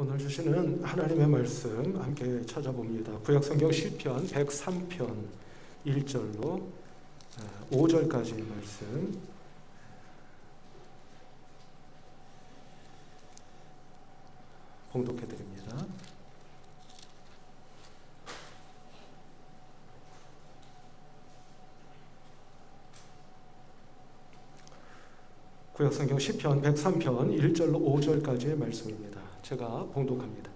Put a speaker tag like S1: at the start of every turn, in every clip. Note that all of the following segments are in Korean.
S1: 오늘 주시는 하나님의 말씀 함께 찾아봅니다. 구약성경 시편 103편 1절로 5절까지의 말씀 봉독해 드립니다. 구약성경 시편 103편 1절로 5절까지의 말씀입니다. 제가 봉독합니다.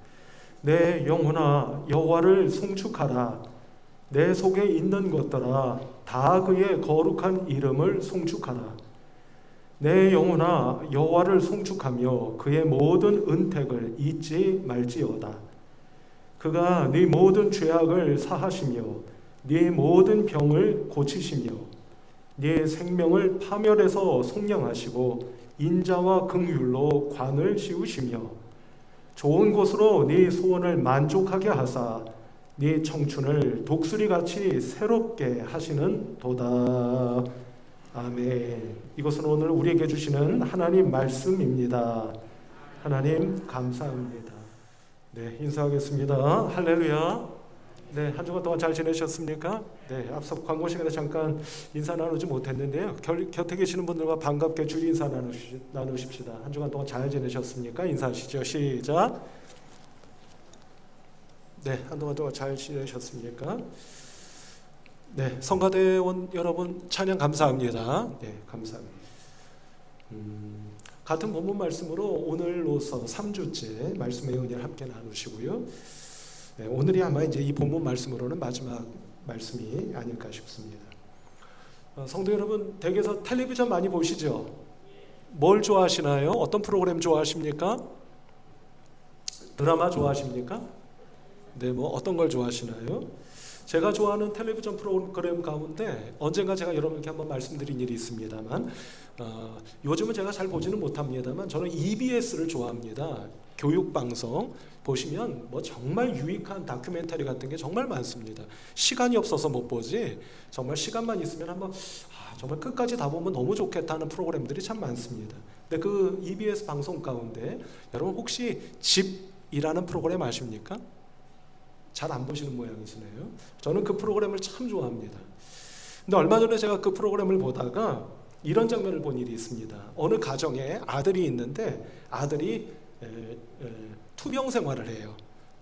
S1: 내 영혼아 여호와를 송축하라. 내 속에 있는 것들아 다 그의 거룩한 이름을 송축하라. 내 영혼아 여호와를 송축하며 그의 모든 은택을 잊지 말지어다. 그가 네 모든 죄악을 사하시며 네 모든 병을 고치시며 네 생명을 파멸해서 속량하시고 인자와 긍휼로 관을 씌우시며 좋은 곳으로 네 소원을 만족하게 하사 네 청춘을 독수리같이 새롭게 하시는 도다. 아멘. 이것은 오늘 우리에게 주시는 하나님 말씀입니다. 하나님 감사합니다. 네, 인사하겠습니다. 할렐루야. 네, 한 주간 동안 잘 지내셨습니까? 네, 앞서 광고 시간에 잠깐 인사 나누지 못했는데요. 곁에 계시는 분들과 반갑게 줄 인사 나누십시다. 한 주간 동안 잘 지내셨습니까? 인사하시죠. 시작. 네, 한동안 동안 잘 지내셨습니까? 네, 성가대원 여러분 찬양 감사합니다. 네, 감사합니다. 같은 본문 말씀으로 오늘로서 3주째 말씀의 은혜를 함께 나누시고요. 네, 오늘이 아마 이제 이 본문 말씀으로는 마지막 말씀이 아닐까 싶습니다. 성도 여러분, 댁에서 텔레비전 많이 보시죠? 뭘 좋아하시나요? 어떤 프로그램 좋아하십니까? 드라마 좋아하십니까? 네, 뭐 어떤 걸 좋아하시나요? 제가 좋아하는 텔레비전 프로그램 가운데 언젠가 제가 여러분께 한번 말씀드린 일이 있습니다만 요즘은 제가 잘 보지는 못합니다만 저는 EBS를 좋아합니다. 교육방송 보시면 뭐 정말 유익한 다큐멘터리 같은 게 정말 많습니다. 시간이 없어서 못 보지 정말 시간만 있으면 한번 정말 끝까지 다 보면 너무 좋겠다는 프로그램들이 참 많습니다. 근데 그 EBS 방송 가운데 여러분 혹시 집이라는 프로그램 아십니까? 잘 안 보시는 모양이시네요. 저는 그 프로그램을 참 좋아합니다. 근데 얼마 전에 제가 그 프로그램을 보다가 이런 장면을 본 일이 있습니다. 어느 가정에 아들이 있는데 아들이 투병 생활을 해요.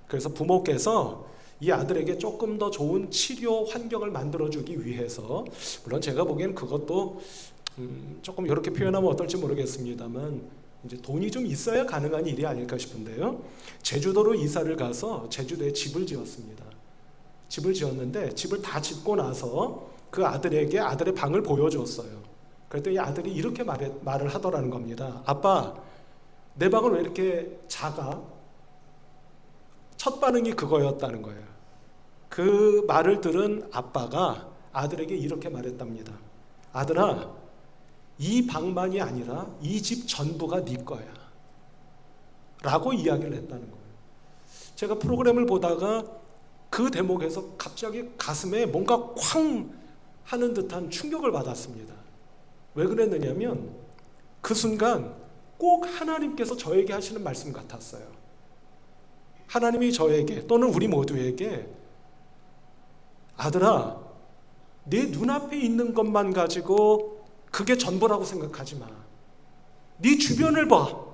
S1: 그래서 부모께서 이 아들에게 조금 더 좋은 치료 환경을 만들어주기 위해서, 물론 제가 보기엔 그것도 조금 이렇게 표현하면 어떨지 모르겠습니다만 이제 돈이 좀 있어야 가능한 일이 아닐까 싶은데요. 제주도로 이사를 가서 제주도에 집을 지었습니다. 집을 지었는데 집을 다 짓고 나서 그 아들에게 아들의 방을 보여줬어요. 그랬더니 아들이 이렇게 말을 하더라는 겁니다. 아빠, 내 방은 왜 이렇게 작아? 첫 반응이 그거였다는 거예요. 그 말을 들은 아빠가 아들에게 이렇게 말했답니다. 아들아, 이 방만이 아니라 이 집 전부가 네 거야 라고 이야기를 했다는 거예요. 제가 프로그램을 보다가 그 대목에서 갑자기 가슴에 뭔가 쾅 하는 듯한 충격을 받았습니다. 왜 그랬느냐면 그 순간 꼭 하나님께서 저에게 하시는 말씀 같았어요. 하나님이 저에게 또는 우리 모두에게 아들아, 내 눈앞에 있는 것만 가지고 그게 전부라고 생각하지 마. 네 주변을 봐.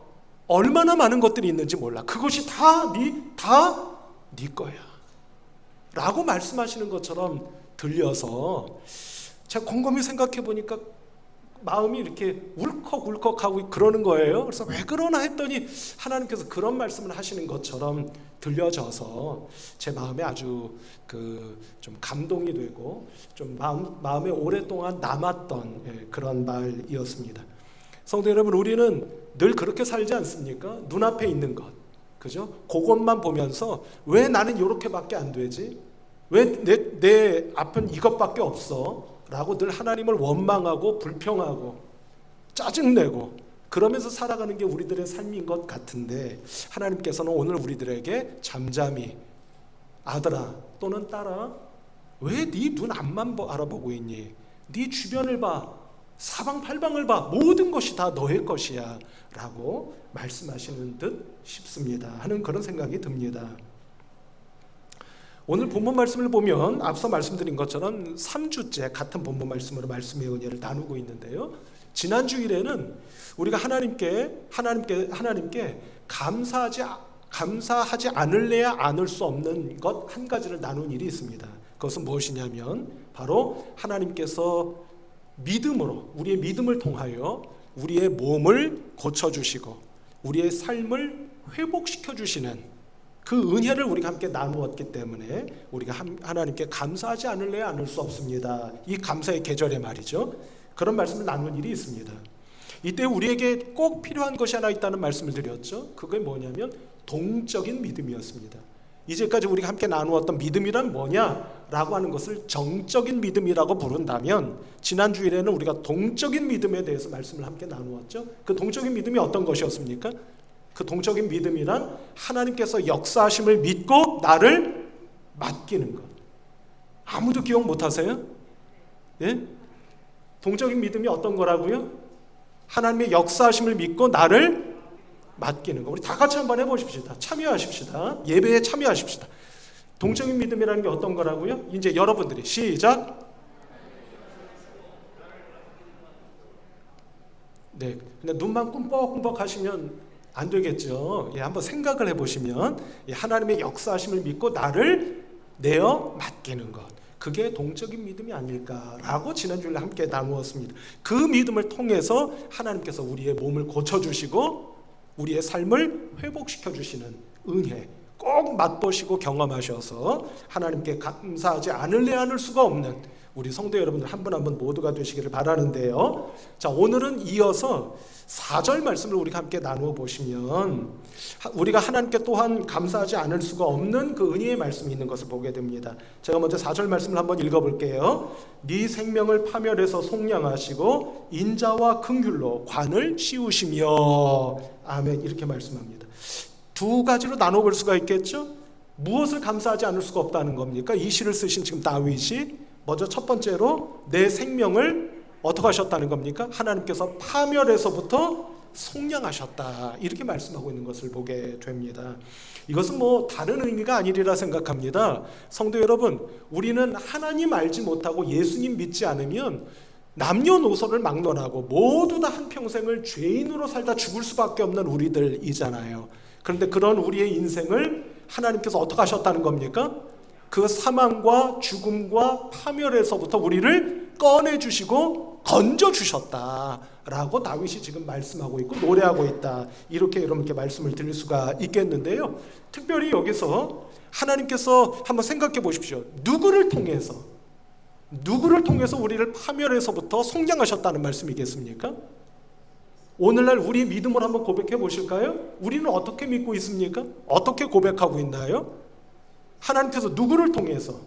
S1: 얼마나 많은 것들이 있는지 몰라. 그것이 다 네 거야 라고 말씀하시는 것처럼 들려서 제가 곰곰이 생각해 보니까 마음이 이렇게 울컥울컥하고 그러는 거예요. 그래서 왜 그러나 했더니 하나님께서 그런 말씀을 하시는 것처럼 들려져서 제 마음에 아주 좀 감동이 되고 좀 마음에 오랫동안 남았던 그런 말이었습니다. 성도 여러분, 우리는 늘 그렇게 살지 않습니까? 눈앞에 있는 것, 그죠? 그것만 보면서 왜 나는 이렇게밖에 안 되지? 왜 내 앞은 이것밖에 없어? 라고 늘 하나님을 원망하고 불평하고 짜증내고 그러면서 살아가는 게 우리들의 삶인 것 같은데, 하나님께서는 오늘 우리들에게 잠잠히 아들아 또는 딸아, 왜 네 눈 앞만 알아보고 있니? 네 주변을 봐. 사방팔방을 봐. 모든 것이 다 너의 것이야 라고 말씀하시는 듯 싶습니다 하는 그런 생각이 듭니다. 오늘 본문 말씀을 보면 앞서 말씀드린 것처럼 3주째 같은 본문 말씀으로 말씀의 은혜를 나누고 있는데요, 지난 주일에는 우리가 하나님께 감사하지 않을래야 않을 수 없는 것 한 가지를 나눈 일이 있습니다. 그것은 무엇이냐면 바로 하나님께서 믿음으로, 우리의 믿음을 통하여 우리의 몸을 고쳐주시고 우리의 삶을 회복시켜 주시는 그 은혜를 우리가 함께 나누었기 때문에 우리가 하나님께 감사하지 않을래야 않을 수 없습니다. 이 감사의 계절에 말이죠, 그런 말씀을 나눈 일이 있습니다. 이때 우리에게 꼭 필요한 것이 하나 있다는 말씀을 드렸죠. 그게 뭐냐면 동적인 믿음이었습니다. 이제까지 우리가 함께 나누었던 믿음이란 뭐냐라고 하는 것을 정적인 믿음이라고 부른다면, 지난 주일에는 우리가 동적인 믿음에 대해서 말씀을 함께 나누었죠. 그 동적인 믿음이 어떤 것이었습니까? 그 동적인 믿음이란 하나님께서 역사하심을 믿고 나를 맡기는 것. 아무도 기억 못하세요? 예? 동적인 믿음이 어떤 거라고요? 하나님의 역사하심을 믿고 나를 맡기는 거. 우리 다 같이 한번 해보십시다. 참여하십시다. 예배에 참여하십시다. 동적인 믿음이라는 게 어떤 거라고요? 이제 여러분들이 시작. 네, 그냥 눈만 꿈뻑꿈뻑 하시면 안 되겠죠. 예, 한번 생각을 해보시면, 예, 하나님의 역사하심을 믿고 나를 내어 맡기는 것, 그게 동적인 믿음이 아닐까라고 지난주에 함께 나누었습니다. 그 믿음을 통해서 하나님께서 우리의 몸을 고쳐주시고 우리의 삶을 회복시켜 주시는 은혜 꼭 맛보시고 경험하셔서 하나님께 감사하지 않을래야 할 수가 없는 우리 성도 여러분들 한 분 한 분 모두가 되시기를 바라는데요. 자, 오늘은 이어서 4절 말씀을 우리가 함께 나누어 보시면 우리가 하나님께 또한 감사하지 않을 수가 없는 그 은혜의 말씀이 있는 것을 보게 됩니다. 제가 먼저 4절 말씀을 한번 읽어볼게요. 네 생명을 파멸해서 속량하시고 인자와 긍휼로 관을 씌우시며. 아멘. 이렇게 말씀합니다. 두 가지로 나눠볼 수가 있겠죠. 무엇을 감사하지 않을 수가 없다는 겁니까? 이 시를 쓰신 지금 다윗이 먼저 첫 번째로 내 생명을 어떻게 하셨다는 겁니까? 하나님께서 파멸에서부터 속량하셨다, 이렇게 말씀하고 있는 것을 보게 됩니다. 이것은 뭐 다른 의미가 아니리라 생각합니다. 성도 여러분, 우리는 하나님 알지 못하고 예수님 믿지 않으면 남녀노소를 막론하고 모두 다 한평생을 죄인으로 살다 죽을 수밖에 없는 우리들이잖아요. 그런데 그런 우리의 인생을 하나님께서 어떻게 하셨다는 겁니까? 그 사망과 죽음과 파멸에서부터 우리를 꺼내주시고 건져주셨다라고 다윗이 지금 말씀하고 있고 노래하고 있다, 이렇게 여러분께 말씀을 드릴 수가 있겠는데요. 특별히 여기서 하나님께서 한번 생각해 보십시오. 누구를 통해서 우리를 파멸에서부터 속량하셨다는 말씀이겠습니까? 오늘날 우리 믿음을 한번 고백해 보실까요? 우리는 어떻게 믿고 있습니까? 어떻게 고백하고 있나요? 하나님께서 누구를 통해서?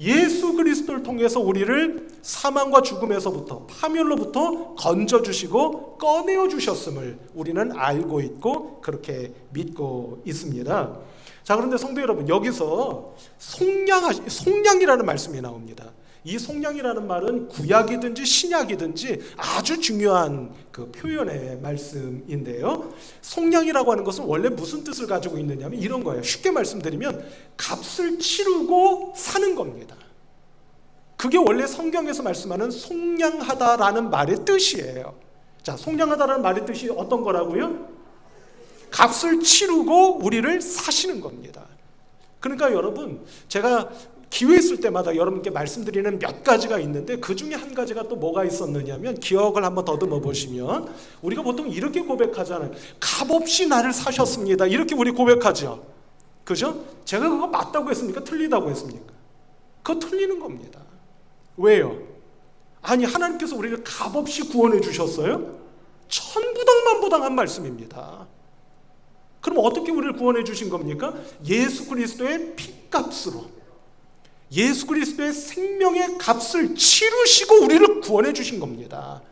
S1: 예수 그리스도를 통해서 우리를 사망과 죽음에서부터, 파멸로부터 건져주시고 꺼내어 주셨음을 우리는 알고 있고 그렇게 믿고 있습니다. 자, 그런데 성도 여러분, 여기서 속량이라는 말씀이 나옵니다. 이 속량이라는 말은 구약이든지 신약이든지 아주 중요한 그 표현의 말씀인데요, 속량이라고 하는 것은 원래 무슨 뜻을 가지고 있느냐면 이런 거예요. 쉽게 말씀드리면 값을 치르고 사는 겁니다. 그게 원래 성경에서 말씀하는 속량하다라는 말의 뜻이에요. 자, 속량하다라는 말의 뜻이 어떤 거라고요? 값을 치르고 우리를 사시는 겁니다. 그러니까 여러분, 제가 기회 있을 때마다 여러분께 말씀드리는 몇 가지가 있는데 그 중에 한 가지가 또 뭐가 있었느냐면, 기억을 한번 더듬어 보시면 우리가 보통 이렇게 고백하잖아요. 값없이 나를 사셨습니다, 이렇게 우리 고백하죠. 그죠? 제가 그거 맞다고 했습니까? 틀리다고 했습니까? 그거 틀리는 겁니다. 왜요? 아니, 하나님께서 우리를 값없이 구원해 주셨어요? 천부당만부당한 말씀입니다. 그럼 어떻게 우리를 구원해 주신 겁니까? 예수 그리스도의 피값으로, 예수 그리스도의 생명의 값을 치르시고 우리를 구원해 주신 겁니다.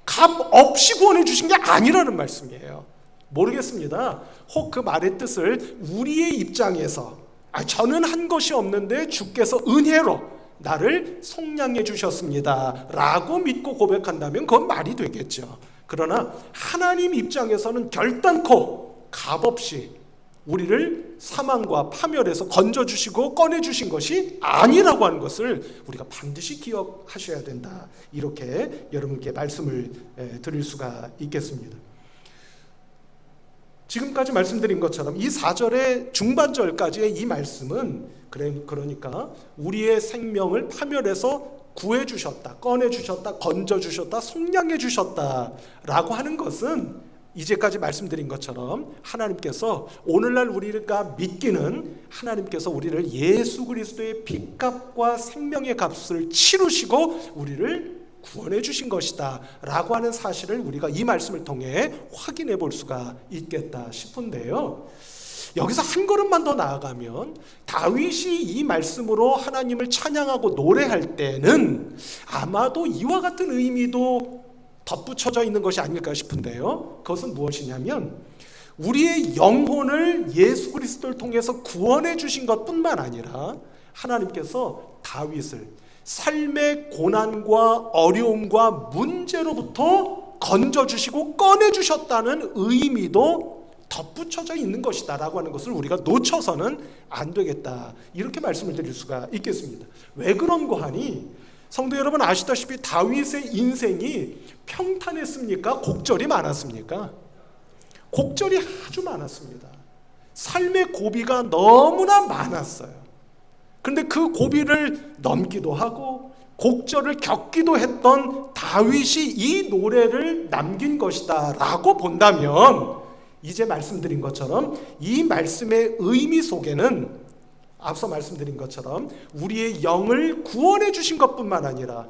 S1: 값 없이 구원해 주신 게 아니라는 말씀이에요. 모르겠습니다. 혹 그 말의 뜻을 우리의 입장에서 저는 한 것이 없는데 주께서 은혜로 나를 속량해 주셨습니다 라고 믿고 고백한다면 그건 말이 되겠죠. 그러나 하나님 입장에서는 결단코 값없이 우리를 사망과 파멸에서 건져주시고 꺼내주신 것이 아니라고 하는 것을 우리가 반드시 기억하셔야 된다, 이렇게 여러분께 말씀을 드릴 수가 있겠습니다. 지금까지 말씀드린 것처럼 이 4절의 중반절까지의 이 말씀은 그러니까 우리의 생명을 파멸에서 구해주셨다, 꺼내주셨다, 건져주셨다, 속량해주셨다 라고 하는 것은 이제까지 말씀드린 것처럼 하나님께서 오늘날 우리가 믿기는 하나님께서 우리를 예수 그리스도의 핏값과 생명의 값을 치르시고 우리를 구원해 주신 것이다 라고 하는 사실을 우리가 이 말씀을 통해 확인해 볼 수가 있겠다 싶은데요, 여기서 한 걸음만 더 나아가면 다윗이 이 말씀으로 하나님을 찬양하고 노래할 때는 아마도 이와 같은 의미도 덧붙여져 있는 것이 아닐까 싶은데요, 그것은 무엇이냐면 우리의 영혼을 예수 그리스도를 통해서 구원해 주신 것뿐만 아니라 하나님께서 다윗을 삶의 고난과 어려움과 문제로부터 건져주시고 꺼내주셨다는 의미도 덧붙여져 있는 것이다 라고 하는 것을 우리가 놓쳐서는 안 되겠다, 이렇게 말씀을 드릴 수가 있겠습니다. 왜 그런고 하니 성도 여러분 아시다시피 다윗의 인생이 평탄했습니까? 곡절이 많았습니까? 곡절이 아주 많았습니다. 삶의 고비가 너무나 많았어요. 그런데 그 고비를 넘기도 하고 곡절을 겪기도 했던 다윗이 이 노래를 남긴 것이다 라고 본다면, 이제 말씀드린 것처럼 이 말씀의 의미 속에는 앞서 말씀드린 것처럼 우리의 영을 구원해 주신 것뿐만 아니라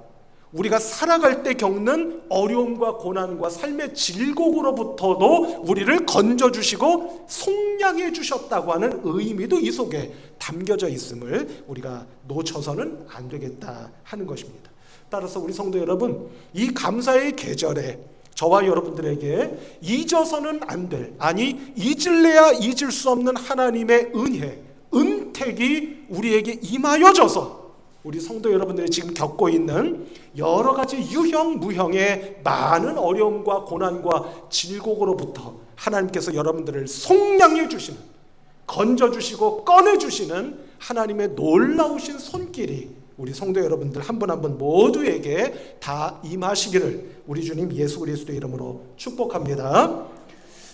S1: 우리가 살아갈 때 겪는 어려움과 고난과 삶의 질곡으로부터도 우리를 건져주시고 속량해 주셨다고 하는 의미도 이 속에 담겨져 있음을 우리가 놓쳐서는 안 되겠다 하는 것입니다. 따라서 우리 성도 여러분, 이 감사의 계절에 저와 여러분들에게 잊어서는 안 될, 아니 잊을래야 잊을 수 없는 하나님의 은혜, 은택이 우리에게 임하여져서 우리 성도 여러분들이 지금 겪고 있는 여러 가지 유형 무형의 많은 어려움과 고난과 질곡으로부터 하나님께서 여러분들을 속량해 주시는, 건져주시고 꺼내주시는 하나님의 놀라우신 손길이 우리 성도 여러분들 한 분 한 분 모두에게 다 임하시기를 우리 주님 예수 그리스도의 이름으로 축복합니다.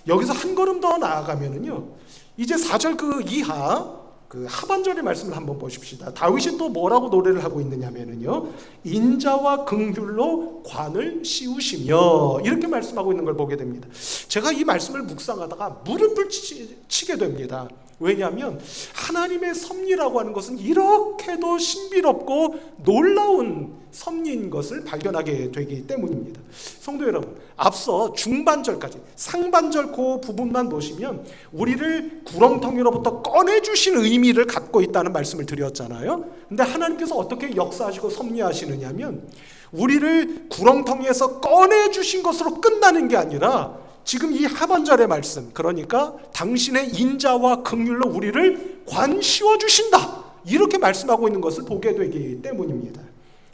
S1: 여기서 한 걸음 더 나아가면은요, 이제 4절 그 이하 그 하반절의 말씀을 한번 보십시다. 다윗이 또 뭐라고 노래를 하고 있느냐면요, 인자와 긍휼로 관을 씌우시며, 이렇게 말씀하고 있는 걸 보게 됩니다. 제가 이 말씀을 묵상하다가 무릎을 치게 됩니다. 왜냐하면 하나님의 섭리라고 하는 것은 이렇게도 신비롭고 놀라운 섭리인 것을 발견하게 되기 때문입니다. 성도 여러분, 앞서 중반절까지 상반절 그 부분만 보시면 우리를 구렁텅이로부터 꺼내주신 의미를 갖고 있다는 말씀을 드렸잖아요. 근데 하나님께서 어떻게 역사하시고 섭리하시느냐면 우리를 구렁텅이에서 꺼내주신 것으로 끝나는 게 아니라 지금 이 하반절의 말씀, 그러니까 당신의 인자와 긍휼로 우리를 관 씌워주신다, 이렇게 말씀하고 있는 것을 보게 되기 때문입니다.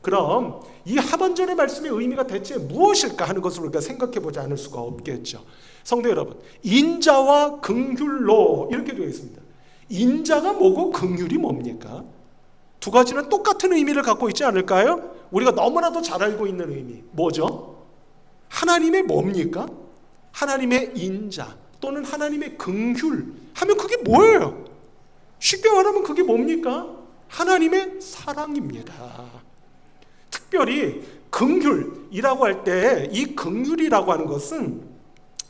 S1: 그럼 이 하반절의 말씀의 의미가 대체 무엇일까 하는 것을 우리가 생각해 보지 않을 수가 없겠죠. 성도 여러분, 인자와 긍휼로 이렇게 되어 있습니다. 인자가 뭐고 긍휼이 뭡니까? 두 가지는 똑같은 의미를 갖고 있지 않을까요? 우리가 너무나도 잘 알고 있는 의미, 뭐죠? 하나님의 뭡니까? 하나님의 인자 또는 하나님의 긍휼 하면 그게 뭐예요? 쉽게 말하면 그게 뭡니까? 하나님의 사랑입니다. 특별히 긍휼이라고 할 때 이 긍휼이라고 하는 것은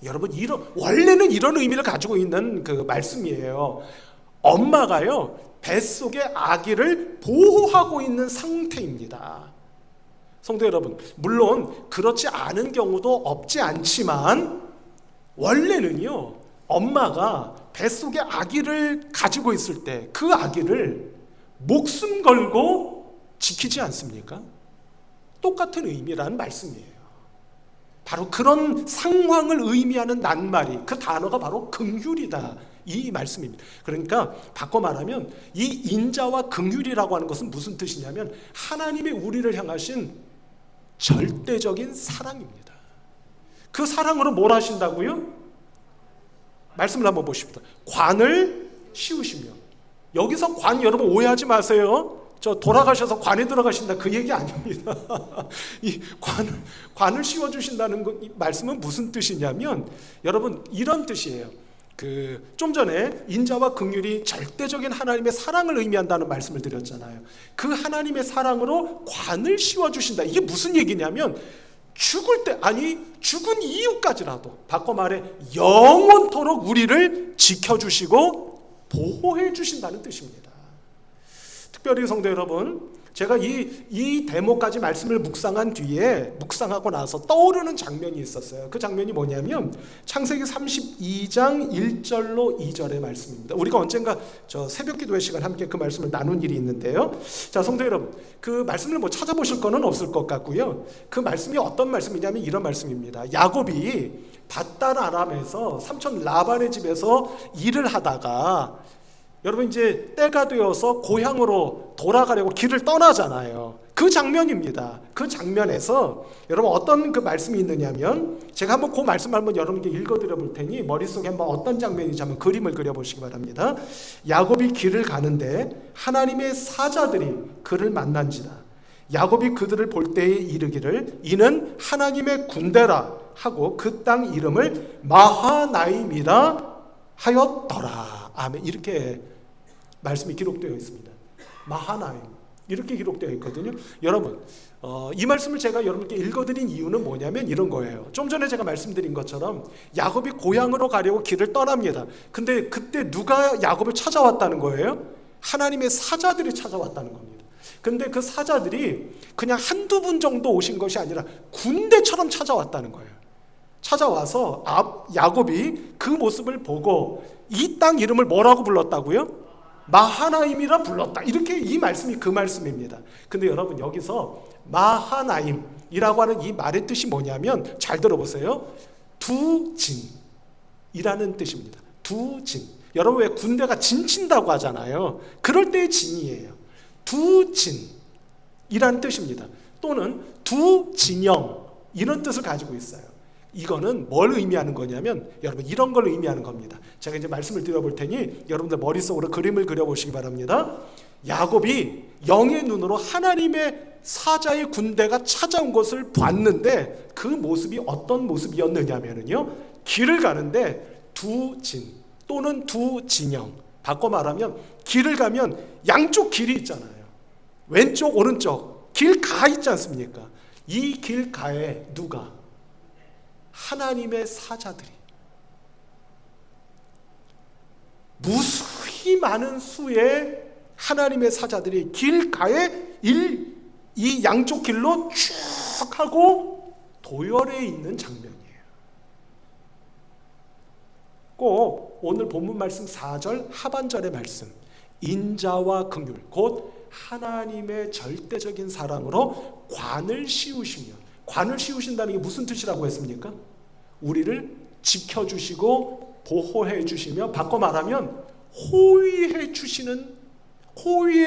S1: 여러분 원래는 이런 의미를 가지고 있는 그 말씀이에요. 엄마가요 뱃속에 아기를 보호하고 있는 상태입니다. 성도 여러분, 물론 그렇지 않은 경우도 없지 않지만 원래는요 엄마가 뱃속에 아기를 가지고 있을 때 그 아기를 목숨 걸고 지키지 않습니까? 똑같은 의미라는 말씀이에요. 바로 그런 상황을 의미하는 낱말이, 그 단어가 바로 긍휼이다, 이 말씀입니다. 그러니까 바꿔 말하면 이 인자와 긍휼이라고 하는 것은 무슨 뜻이냐면 하나님의 우리를 향하신 절대적인 사랑입니다. 그 사랑으로 뭘 하신다고요? 말씀을 한번 보십시다. 관을 씌우시며, 여기서 관 여러분 오해하지 마세요. 저 돌아가셔서 관에 들어가신다 그 얘기 아닙니다. 이 관을 씌워주신다는 말씀은 무슨 뜻이냐면 여러분 이런 뜻이에요. 좀 전에 인자와 긍휼이 절대적인 하나님의 사랑을 의미한다는 말씀을 드렸잖아요. 그 하나님의 사랑으로 관을 씌워주신다. 이게 무슨 얘기냐면 죽을 때, 아니 죽은 이후까지라도 바꿔 말해 영원토록 우리를 지켜주시고 보호해 주신다는 뜻입니다. 특별히 성도 여러분, 제가 이 대목까지 말씀을 묵상하고 나서 떠오르는 장면이 있었어요. 그 장면이 뭐냐면 창세기 32장 1절로 2절의 말씀입니다. 우리가 언젠가 저 새벽 기도회 시간 함께 그 말씀을 나눈 일이 있는데요. 자, 성도 여러분, 그 말씀을 뭐 찾아보실 거는 없을 것 같고요. 그 말씀이 어떤 말씀이냐면 이런 말씀입니다. 야곱이 밧단 아람에서 삼촌 라반의 집에서 일을 하다가 여러분 이제 때가 되어서 고향으로 돌아가려고 길을 떠나잖아요. 그 장면입니다. 그 장면에서 여러분 어떤 그 말씀이 있느냐면 제가 한번 그 말씀 한번 여러분께 읽어드려 볼 테니 머릿속에 한번 어떤 장면인지 한번 그림을 그려보시기 바랍니다. 야곱이 길을 가는데 하나님의 사자들이 그를 만난지라. 야곱이 그들을 볼 때에 이르기를 이는 하나님의 군대라 하고 그 땅 이름을 마하나임이라 하였더라. 아멘. 이렇게 말씀이 기록되어 있습니다. 마하나임 이렇게 기록되어 있거든요. 여러분 이 말씀을 제가 여러분께 읽어드린 이유는 뭐냐면 이런 거예요. 좀 전에 제가 말씀드린 것처럼 야곱이 고향으로 가려고 길을 떠납니다. 근데 그때 누가 야곱을 찾아왔다는 거예요? 하나님의 사자들이 찾아왔다는 겁니다. 근데 그 사자들이 그냥 한두 분 정도 오신 것이 아니라 군대처럼 찾아왔다는 거예요. 찾아와서 야곱이 그 모습을 보고 이 땅 이름을 뭐라고 불렀다고요? 마하나임이라 불렀다. 이렇게 이 말씀이 그 말씀입니다. 근데 여러분 여기서 마하나임이라고 하는 이 말의 뜻이 뭐냐면 잘 들어보세요. 두진이라는 뜻입니다. 두진. 여러분 왜 군대가 진친다고 하잖아요. 그럴 때의 진이에요. 두진이라는 뜻입니다. 또는 두진영 이런 뜻을 가지고 있어요. 이거는 뭘 의미하는 거냐면 여러분 이런 걸 의미하는 겁니다. 제가 이제 말씀을 드려볼 테니 여러분들 머릿속으로 그림을 그려보시기 바랍니다. 야곱이 영의 눈으로 하나님의 사자의 군대가 찾아온 것을 봤는데 그 모습이 어떤 모습이었느냐면요, 길을 가는데 두진 또는 두진영, 바꿔 말하면 길을 가면 양쪽 길이 있잖아요. 왼쪽 오른쪽 길가 있지 않습니까? 이 길가에 누가? 하나님의 사자들이 무수히 많은 수의 하나님의 사자들이 길가에 이 양쪽 길로 쭉 하고 도열해 있는 장면이에요. 꼭 오늘 본문 말씀 4절 하반절의 말씀 인자와 긍휼 곧 하나님의 절대적인 사랑으로 관을 씌우시며, 관을 씌우신다는 게 무슨 뜻이라고 했습니까? 우리를 지켜주시고 보호해 주시며, 바꿔 말하면 호위해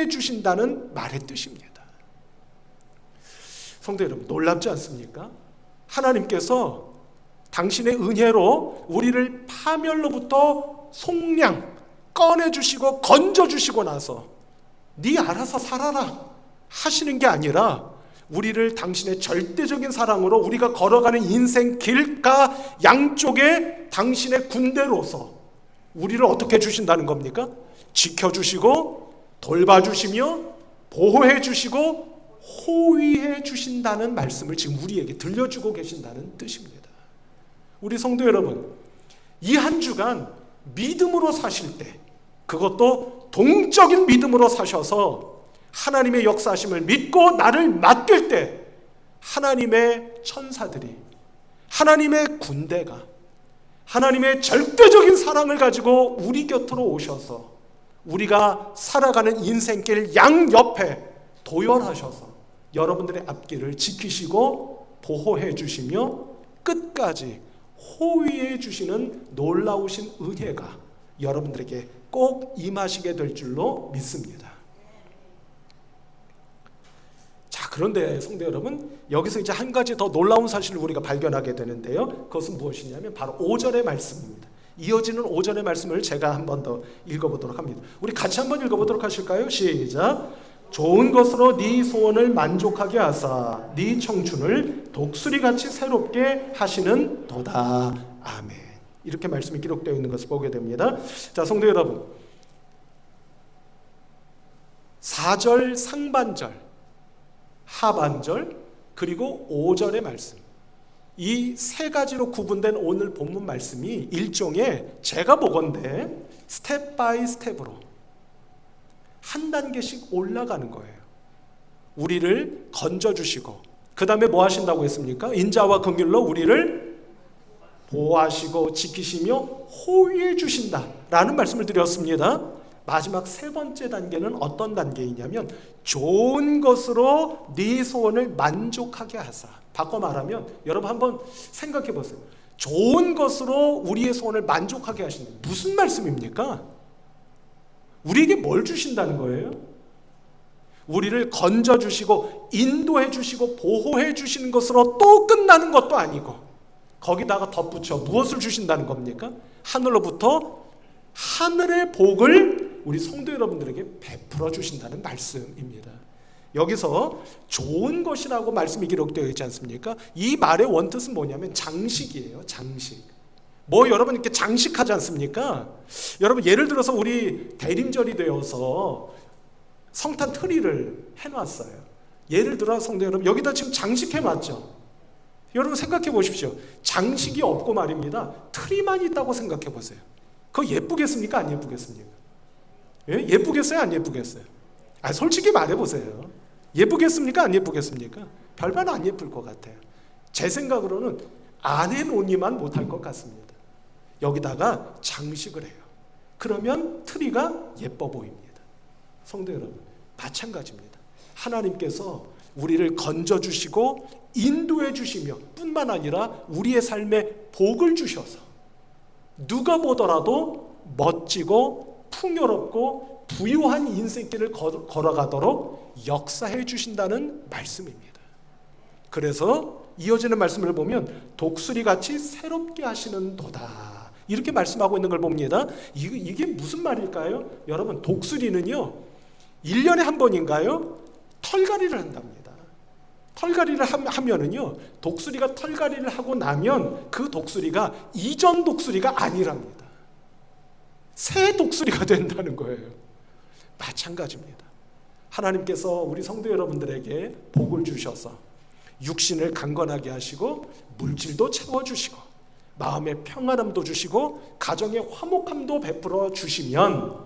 S1: 주신다는 말의 뜻입니다. 성도 여러분, 놀랍지 않습니까? 하나님께서 당신의 은혜로 우리를 파멸로부터 속량 꺼내주시고 건져주시고 나서 네 알아서 살아라 하시는 게 아니라 우리를 당신의 절대적인 사랑으로 우리가 걸어가는 인생 길가 양쪽에 당신의 군대로서 우리를 어떻게 해주신다는 겁니까? 지켜주시고 돌봐주시며 보호해주시고 호위해 주신다는 말씀을 지금 우리에게 들려주고 계신다는 뜻입니다. 우리 성도 여러분, 이 한 주간 믿음으로 사실 때, 그것도 동적인 믿음으로 사셔서 하나님의 역사하심을 믿고 나를 맡길 때 하나님의 천사들이, 하나님의 군대가 하나님의 절대적인 사랑을 가지고 우리 곁으로 오셔서 우리가 살아가는 인생길 양옆에 도열하셔서 여러분들의 앞길을 지키시고 보호해 주시며 끝까지 호위해 주시는 놀라우신 은혜가 여러분들에게 꼭 임하시게 될 줄로 믿습니다. 자, 그런데 성도 여러분, 여기서 이제 한 가지 더 놀라운 사실을 우리가 발견하게 되는데요. 그것은 무엇이냐면 바로 5절의 말씀입니다. 이어지는 5절의 말씀을 제가 한 번 더 읽어보도록 합니다. 우리 같이 한번 읽어보도록 하실까요? 시작. 좋은 것으로 네 소원을 만족하게 하사 네 청춘을 독수리같이 새롭게 하시는 도다. 아멘. 이렇게 말씀이 기록되어 있는 것을 보게 됩니다. 자, 성도 여러분, 4절 상반절, 하반절, 그리고 5절의 말씀, 이 세 가지로 구분된 오늘 본문 말씀이 일종의, 제가 보건대 스텝 바이 스텝으로 한 단계씩 올라가는 거예요. 우리를 건져주시고, 그 다음에 뭐 하신다고 했습니까? 인자와 긍휼로 우리를 보호하시고 지키시며 호위해 주신다 라는 말씀을 드렸습니다. 마지막 세 번째 단계는 어떤 단계이냐면 좋은 것으로 네 소원을 만족하게 하사. 바꿔 말하면 여러분 한번 생각해 보세요. 좋은 것으로 우리의 소원을 만족하게 하신다. 무슨 말씀입니까? 우리에게 뭘 주신다는 거예요? 우리를 건져주시고 인도해주시고 보호해주시는 것으로 또 끝나는 것도 아니고 거기다가 덧붙여 무엇을 주신다는 겁니까? 하늘로부터 하늘의 복을 우리 성도 여러분들에게 베풀어 주신다는 말씀입니다. 여기서 좋은 것이라고 말씀이 기록되어 있지 않습니까? 이 말의 원뜻은 뭐냐면 장식이에요. 장식. 뭐 여러분 이렇게 장식하지 않습니까? 여러분 예를 들어서 우리 대림절이 되어서 성탄 트리를 해놨어요. 예를 들어 성도 여러분 여기다 지금 장식해놨죠. 여러분 생각해 보십시오. 장식이 없고 말입니다. 트리만 있다고 생각해 보세요. 그거 예쁘겠습니까? 안 예쁘겠습니까? 예? 예쁘겠어요? 안 예쁘겠어요? 솔직히 말해보세요. 예쁘겠습니까? 안 예쁘겠습니까? 별반 안 예쁠 것 같아요. 제 생각으로는 안 해놓으니만 못할 것 같습니다. 여기다가 장식을 해요. 그러면 트리가 예뻐 보입니다. 성도 여러분, 마찬가지입니다. 하나님께서 우리를 건져주시고 인도해 주시며 뿐만 아니라 우리의 삶에 복을 주셔서 누가 보더라도 멋지고 풍요롭고 부유한 인생길을 걸어가도록 역사해 주신다는 말씀입니다. 그래서 이어지는 말씀을 보면 독수리같이 새롭게 하시는 도다 이렇게 말씀하고 있는 걸 봅니다. 이게 무슨 말일까요? 여러분 독수리는요 1년에 한 번인가요? 털갈이를 한답니다. 털갈이를 하면은요 독수리가 털갈이를 하고 나면 그 독수리가 이전 독수리가 아니랍니다. 새 독수리가 된다는 거예요. 마찬가지입니다. 하나님께서 우리 성도 여러분들에게 복을 주셔서 육신을 강건하게 하시고 물질도 채워주시고 마음의 평안함도 주시고 가정의 화목함도 베풀어 주시면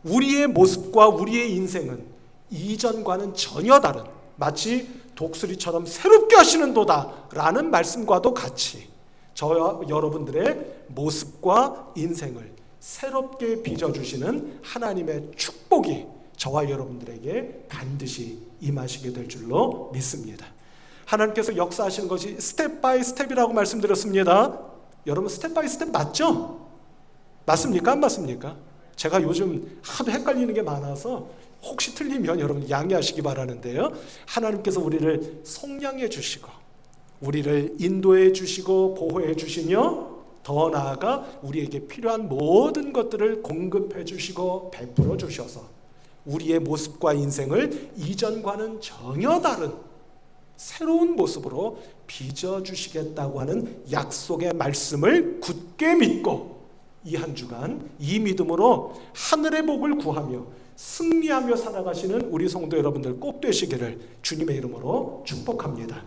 S1: 우리의 모습과 우리의 인생은 이전과는 전혀 다른 마치 독수리처럼 새롭게 하시는 도다 라는 말씀과도 같이 저와 여러분들의 모습과 인생을 새롭게 빚어주시는 하나님의 축복이 저와 여러분들에게 반드시 임하시게 될 줄로 믿습니다. 하나님께서 역사하시는 것이 스텝 바이 스텝이라고 말씀드렸습니다. 여러분 스텝 바이 스텝 맞죠? 맞습니까? 안 맞습니까? 제가 요즘 하도 헷갈리는 게 많아서 혹시 틀리면 여러분 양해하시기 바라는데요. 하나님께서 우리를 속량해 주시고 우리를 인도해 주시고 보호해 주시며 더 나아가 우리에게 필요한 모든 것들을 공급해 주시고 베풀어 주셔서 우리의 모습과 인생을 이전과는 전혀 다른 새로운 모습으로 빚어주시겠다고 하는 약속의 말씀을 굳게 믿고 이 한 주간 이 믿음으로 하늘의 복을 구하며 승리하며 살아가시는 우리 성도 여러분들 꼭 되시기를 주님의 이름으로 축복합니다.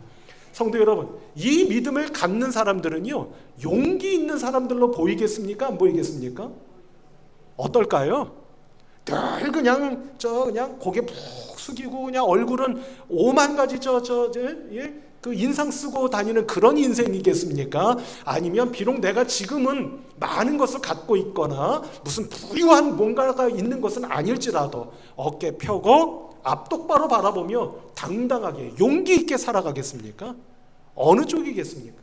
S1: 성도 여러분, 이 믿음을 갖는 사람들은요 용기 있는 사람들로 보이겠습니까? 안 보이겠습니까? 어떨까요? 늘 그냥 고개 푹 숙이고 그냥 얼굴은 오만 가지 그 인상 쓰고 다니는 그런 인생이겠습니까? 아니면 비록 내가 지금은 많은 것을 갖고 있거나 무슨 부유한 뭔가가 있는 것은 아닐지라도 어깨 펴고 앞 똑바로 바라보며 당당하게 용기 있게 살아가겠습니까? 어느 쪽이겠습니까?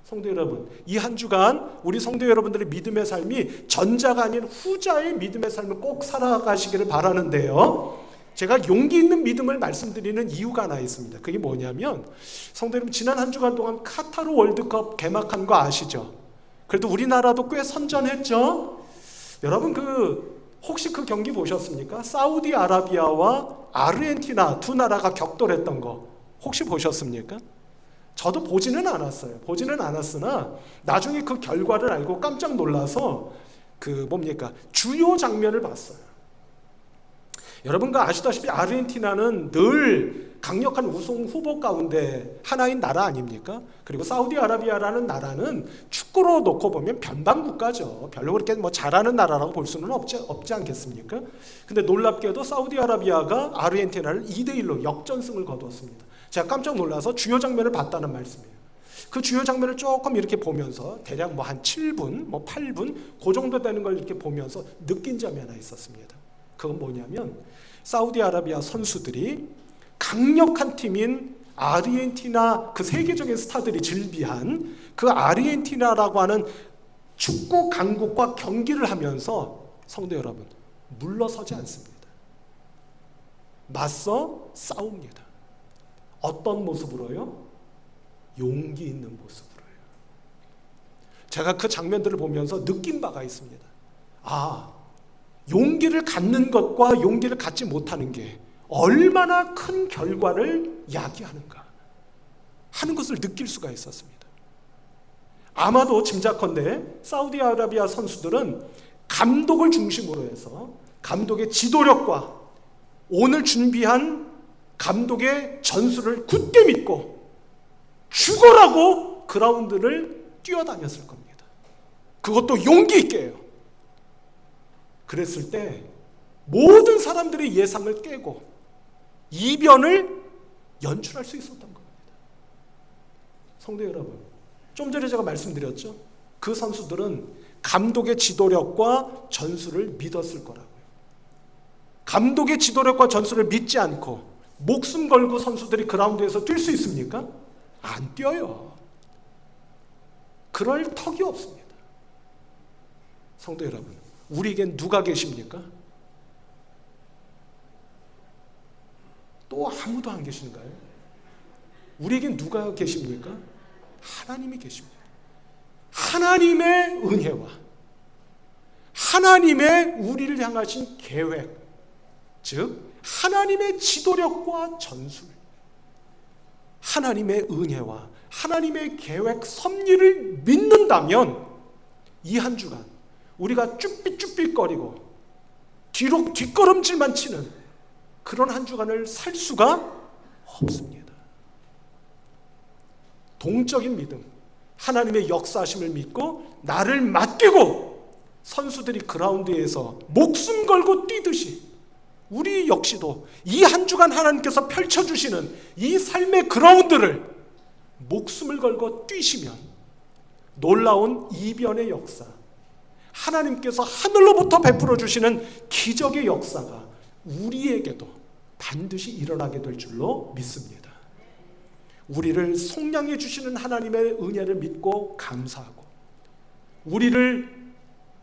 S1: 성도 여러분, 이 한 주간 우리 성도 여러분들의 믿음의 삶이 전자가 아닌 후자의 믿음의 삶을 꼭 살아가시기를 바라는데요, 제가 용기 있는 믿음을 말씀드리는 이유가 하나 있습니다. 그게 뭐냐면, 성도 여러분, 지난 한 주간 동안 카타르 월드컵 개막한 거 아시죠? 그래도 우리나라도 꽤 선전했죠? 여러분, 혹시 그 경기 보셨습니까? 사우디아라비아와 아르헨티나 두 나라가 격돌했던 거 혹시 보셨습니까? 저도 보지는 않았어요. 보지는 않았으나 나중에 그 결과를 알고 깜짝 놀라서 주요 장면을 봤어요. 여러분가 아시다시피 아르헨티나는 늘 강력한 우승 후보 가운데 하나인 나라 아닙니까? 그리고 사우디아라비아라는 나라는 축구로 놓고 보면 변방 국가죠. 별로 그렇게 잘하는 나라라고 볼 수는 없지 않겠습니까? 근데 놀랍게도 사우디아라비아가 아르헨티나를 2대1로 역전승을 거두었습니다. 제가 깜짝 놀라서 주요 장면을 봤다는 말씀이에요. 그 주요 장면을 조금 이렇게 보면서 대략 한 7분, 8분 그 정도 되는 걸 이렇게 보면서 느낀 점이 하나 있었습니다. 그건 뭐냐면, 사우디아라비아 선수들이 강력한 팀인 아르헨티나, 그 세계적인 스타들이 즐비한 그 아르헨티나라고 하는 축구 강국과 경기를 하면서, 성도 여러분, 물러서지 않습니다. 맞서 싸웁니다. 어떤 모습으로요? 용기 있는 모습으로요. 제가 그 장면들을 보면서 느낀 바가 있습니다. 용기를 갖는 것과 용기를 갖지 못하는 게 얼마나 큰 결과를 야기하는가 하는 것을 느낄 수가 있었습니다. 아마도 짐작컨대 사우디아라비아 선수들은 감독을 중심으로 해서 감독의 지도력과 오늘 준비한 감독의 전술을 굳게 믿고 죽어라고 그라운드를 뛰어다녔을 겁니다. 그것도 용기 있게요. 그랬을 때 모든 사람들의 예상을 깨고 이변을 연출할 수 있었던 겁니다. 성도 여러분, 좀 전에 제가 말씀드렸죠? 그 선수들은 감독의 지도력과 전술을 믿었을 거라고요. 감독의 지도력과 전술을 믿지 않고 목숨 걸고 선수들이 그라운드에서 뛸 수 있습니까? 안 뛰어요. 그럴 턱이 없습니다. 성도 여러분, 우리에겐 누가 계십니까? 또 아무도 안 계신가요? 우리에겐 누가 계십니까? 하나님이 계십니다. 하나님의 은혜와 하나님의 우리를 향하신 계획, 즉 하나님의 지도력과 전술, 하나님의 은혜와 하나님의 계획 섭리를 믿는다면 이 한 주간 우리가 쭈삣쭈삣거리고 뒤로 뒷걸음질만 치는 그런 한 주간을 살 수가 없습니다. 동적인 믿음, 하나님의 역사하심을 믿고 나를 맡기고 선수들이 그라운드에서 목숨 걸고 뛰듯이 우리 역시도 이 한 주간 하나님께서 펼쳐주시는 이 삶의 그라운드를 목숨을 걸고 뛰시면 놀라운 이변의 역사, 하나님께서 하늘로부터 베풀어 주시는 기적의 역사가 우리에게도 반드시 일어나게 될 줄로 믿습니다. 우리를 속량해 주시는 하나님의 은혜를 믿고 감사하고, 우리를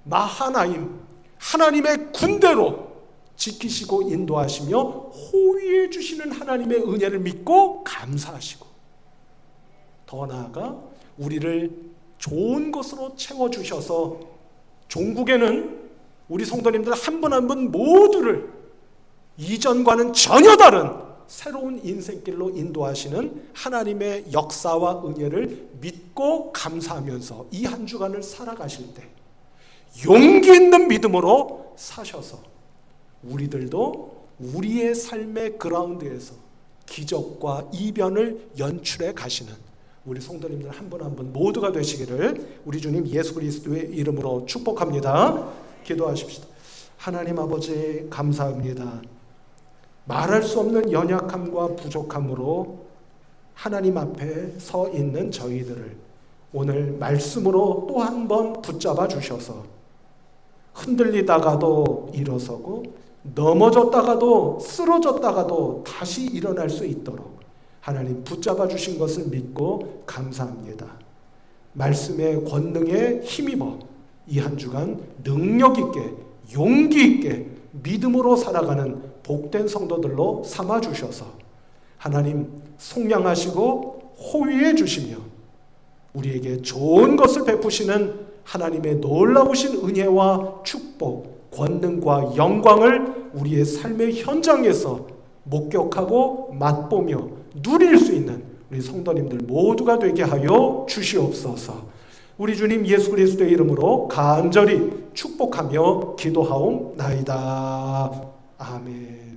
S1: 마하나임 하나님의 군대로 지키시고 인도하시며 호위해 주시는 하나님의 은혜를 믿고 감사하시고, 더 나아가 우리를 좋은 것으로 채워주셔서 종국에는 우리 성도님들 한 분 한 분 모두를 이전과는 전혀 다른 새로운 인생길로 인도하시는 하나님의 역사와 은혜를 믿고 감사하면서 이 한 주간을 살아가실 때 용기 있는 믿음으로 사셔서 우리들도 우리의 삶의 그라운드에서 기적과 이변을 연출해 가시는 우리 성도님들 한 분 한 분 모두가 되시기를 우리 주님 예수 그리스도의 이름으로 축복합니다. 기도하십시다. 하나님 아버지, 감사합니다. 말할 수 없는 연약함과 부족함으로 하나님 앞에 서 있는 저희들을 오늘 말씀으로 또 한 번 붙잡아 주셔서 흔들리다가도 일어서고 넘어졌다가도 쓰러졌다가도 다시 일어날 수 있도록 하나님 붙잡아 주신 것을 믿고 감사합니다. 말씀의 권능에 힘입어 이 한 주간 능력 있게 용기 있게 믿음으로 살아가는 복된 성도들로 삼아주셔서 하나님 속량하시고 호위해 주시며 우리에게 좋은 것을 베푸시는 하나님의 놀라우신 은혜와 축복, 권능과 영광을 우리의 삶의 현장에서 목격하고 맛보며 누릴 수 있는 우리 성도님들 모두가 되게 하여 주시옵소서. 우리 주님 예수 그리스도의 이름으로 간절히 축복하며 기도하옵나이다. 아멘.